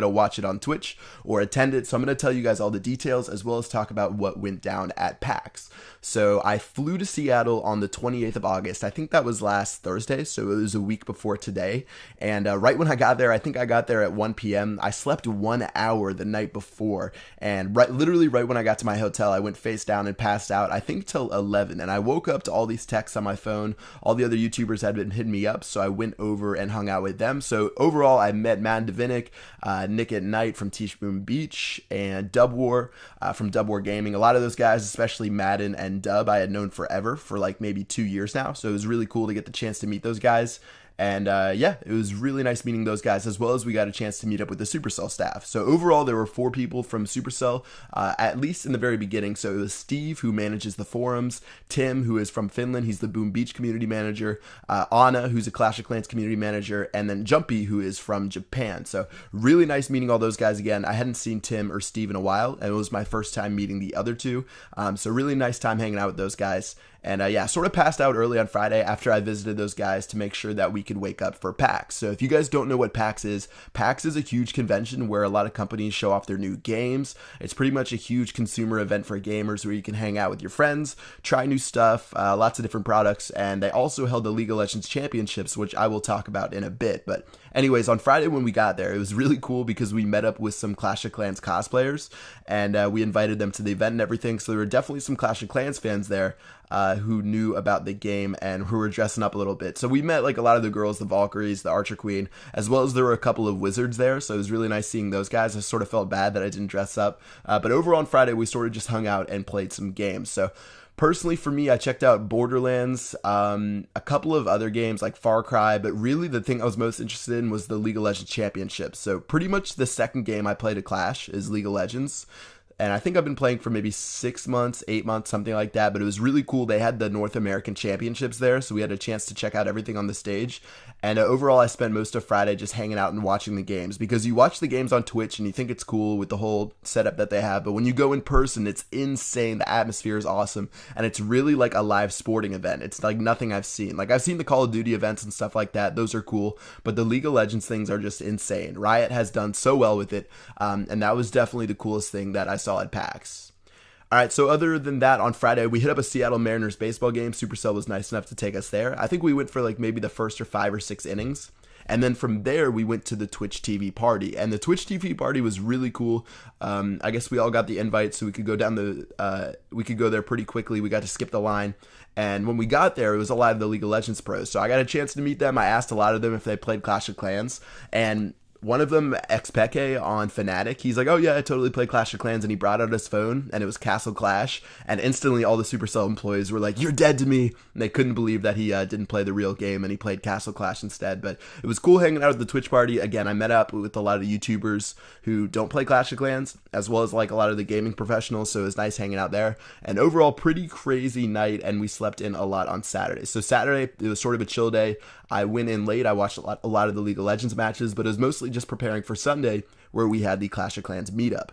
to watch it on Twitch or attend it. So I'm going to tell you guys all the details as well as talk about what went down at PAX. So I flew to Seattle on the 28th of August. I think that was last Thursday, so it was a week before today. And right when I got there, I think I got there at 1 p.m. I slept 1 hour the night before, and literally right when I got to my hotel, I went face down and passed out, I think till 11. And I woke up to all these texts on my phone. All the other YouTubers had been hitting me up, so I went over and hung out with them. So overall, I met Matt Davinic, Nick at Night from Teaspoon Beach, and Dub War from Dub War Gaming. A lot of those guys, especially Madden and Dub, I had known forever, for like maybe 2 years now. So it was really cool to get the chance to meet those guys. And yeah, it was really nice meeting those guys, as well as we got a chance to meet up with the Supercell staff. So overall, there were 4 people from Supercell, at least in the very beginning. So it was Steve, who manages the forums, Tim, who is from Finland, he's the Boom Beach community manager, Anna, who's a Clash of Clans community manager, and then Jumpy, who is from Japan. So really nice meeting all those guys again. I hadn't seen Tim or Steve in a while, and it was my first time meeting the other two. So really nice time hanging out with those guys. And yeah, sort of passed out early on Friday after I visited those guys to make sure that we could wake up for PAX. So if you guys don't know what PAX is a huge convention where a lot of companies show off their new games. It's pretty much a huge consumer event for gamers where you can hang out with your friends, try new stuff, lots of different products. And they also held the League of Legends Championships, which I will talk about in a bit. But anyways, on Friday when we got there, it was really cool because we met up with some Clash of Clans cosplayers, and we invited them to the event and everything. So there were definitely some Clash of Clans fans there who knew about the game and who were dressing up a little bit. So we met like a lot of the girls, the Valkyries, the Archer Queen, as well as there were a couple of wizards there. So it was really nice seeing those guys. I sort of felt bad that I didn't dress up. But overall on Friday, we sort of just hung out and played some games. So personally, for me, I checked out Borderlands, a couple of other games like Far Cry, but really the thing I was most interested in was the League of Legends Championship. So pretty much the second game I played at Clash is League of Legends. And I think I've been playing for maybe 6 months, 8 months, something like that. But it was really cool. They had the North American Championships there, so we had a chance to check out everything on the stage. And overall, I spent most of Friday just hanging out and watching the games, because you watch the games on Twitch and you think it's cool with the whole setup that they have. But when you go in person, it's insane. The atmosphere is awesome. And it's really like a live sporting event. It's like nothing I've seen. Like I've seen the Call of Duty events and stuff like that. Those are cool. But the League of Legends things are just insane. Riot has done so well with it. And that was definitely the coolest thing that I saw at PAX. Alright, so other than that, on Friday, we hit up a Seattle Mariners baseball game. Supercell was nice enough to take us there. I think we went for like maybe the first or 5 or 6 innings. And then from there, we went to the Twitch TV party. And the Twitch TV party was really cool. I guess we all got the invite, so we could go down we could go there pretty quickly. We got to skip the line. And when we got there, it was a lot of the League of Legends pros. So I got a chance to meet them. I asked a lot of them if they played Clash of Clans. And one of them, Xpeke on Fnatic, he's like, oh yeah, I totally play Clash of Clans, and he brought out his phone, and it was Castle Clash, and instantly all the Supercell employees were like, you're dead to me, and they couldn't believe that he didn't play the real game, and he played Castle Clash instead. But it was cool hanging out at the Twitch party. Again, I met up with a lot of YouTubers who don't play Clash of Clans, as well as like a lot of the gaming professionals, so it was nice hanging out there. And overall, pretty crazy night, and we slept in a lot on Saturday. So Saturday, it was sort of a chill day. I went in late. I watched a lot of the League of Legends matches, but it was mostly just preparing for Sunday, where we had the Clash of Clans meetup.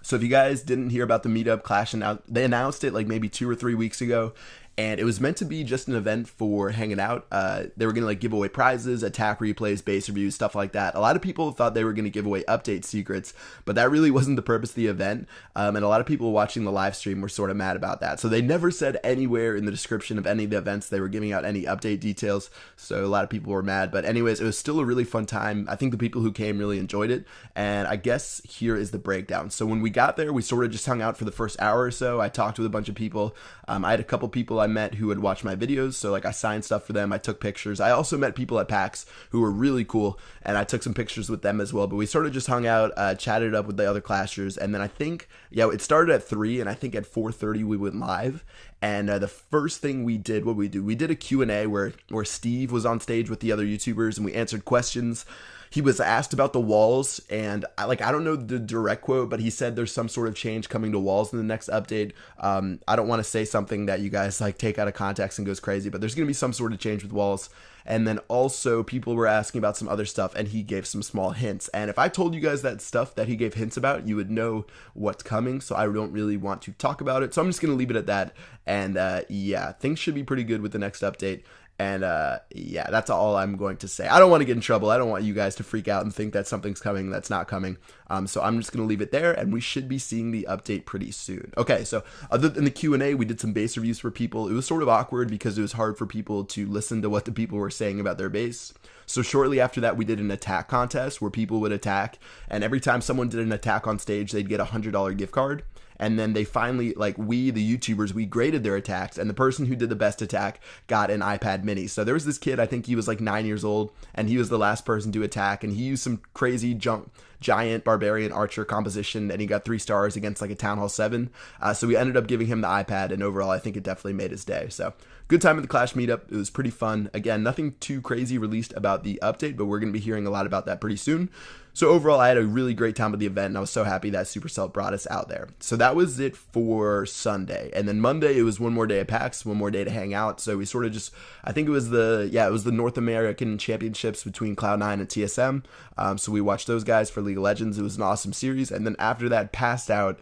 So if you guys didn't hear about the meetup, they announced it like maybe 2 or 3 weeks ago. And it was meant to be just an event for hanging out. They were going to like give away prizes, attack replays, base reviews, stuff like that. A lot of people thought they were going to give away update secrets, but that really wasn't the purpose of the event. And a lot of people watching the live stream were sort of mad about that. So they never said anywhere in the description of any of the events they were giving out any update details. So a lot of people were mad. But anyways, it was still a really fun time. I think the people who came really enjoyed it. And I guess here is the breakdown. So when we got there, we sort of just hung out for the first hour or so. I talked with a bunch of people. I had a couple people I met who had watched my videos, so like I signed stuff for them, I took pictures. I also met people at PAX who were really cool, and I took some pictures with them as well. But we sort of just hung out, chatted up with the other Clashers, and then I think, yeah, it started at 3, and I think at 4:30 we went live. And the first thing we did, we did a Q&A where Steve was on stage with the other YouTubers, and we answered questions. He was asked about the walls, and I don't know the direct quote, but he said there's some sort of change coming to walls in the next update. I don't want to say something that you guys like take out of context and goes crazy, but there's going to be some sort of change with walls. And then also people were asking about some other stuff, and he gave some small hints. And if I told you guys that stuff that he gave hints about, you would know what's coming. So I don't really want to talk about it. So I'm just going to leave it at that. And yeah, things should be pretty good with the next update. And yeah, that's all I'm going to say. I don't want to get in trouble. I don't want you guys to freak out and think that something's coming that's not coming. So I'm just going to leave it there, and we should be seeing the update pretty soon. Okay, so other than the Q&A, we did some base reviews for people. It was sort of awkward because it was hard for people to listen to what the people were saying about their base. So shortly after that, we did an attack contest where people would attack, and every time someone did an attack on stage, they'd get a $100 gift card. And then they finally, like, we, the YouTubers, we graded their attacks, and the person who did the best attack got an iPad mini. So there was this kid, I think he was like 9 years old, and he was the last person to attack, and he used some crazy giant barbarian archer composition, and he got 3 stars against like a Town Hall 7. So we ended up giving him the iPad, and overall I think it definitely made his day. So good time at the Clash meetup. It was pretty fun. Again, nothing too crazy released about the update, but we're going to be hearing a lot about that pretty soon. So overall, I had a really great time at the event, and I was so happy that Supercell brought us out there. So that was it for Sunday. And then Monday, it was one more day at PAX, one more day to hang out. So we sort of just, I think it was the North American Championships between Cloud9 and TSM. So we watched those guys for League of Legends. It was an awesome series. And then after that, passed out.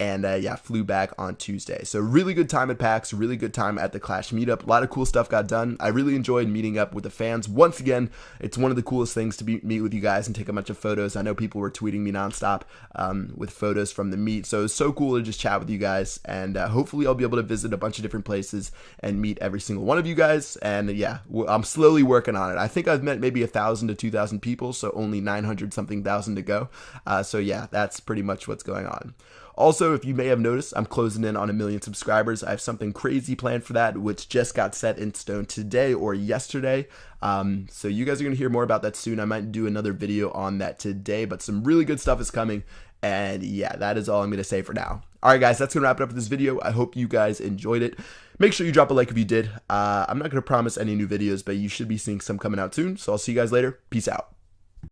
And yeah, flew back on Tuesday. So really good time at PAX, really good time at the Clash meetup. A lot of cool stuff got done. I really enjoyed meeting up with the fans. Once again, it's one of the coolest things to meet with you guys and take a bunch of photos. I know people were tweeting me nonstop with photos from the meet. So it was so cool to just chat with you guys. And hopefully I'll be able to visit a bunch of different places and meet every single one of you guys. And yeah, I'm slowly working on it. I think I've met maybe 1,000 to 2,000 people, so only 900 something thousand to go. So yeah, that's pretty much what's going on. Also, if you may have noticed, I'm closing in on 1 million subscribers. I have something crazy planned for that, which just got set in stone today or yesterday. So you guys are going to hear more about that soon. I might do another video on that today, but some really good stuff is coming. And yeah, that is all I'm going to say for now. All right, guys, that's going to wrap it up for this video. I hope you guys enjoyed it. Make sure you drop a like if you did. I'm not going to promise any new videos, but you should be seeing some coming out soon. So I'll see you guys later. Peace out.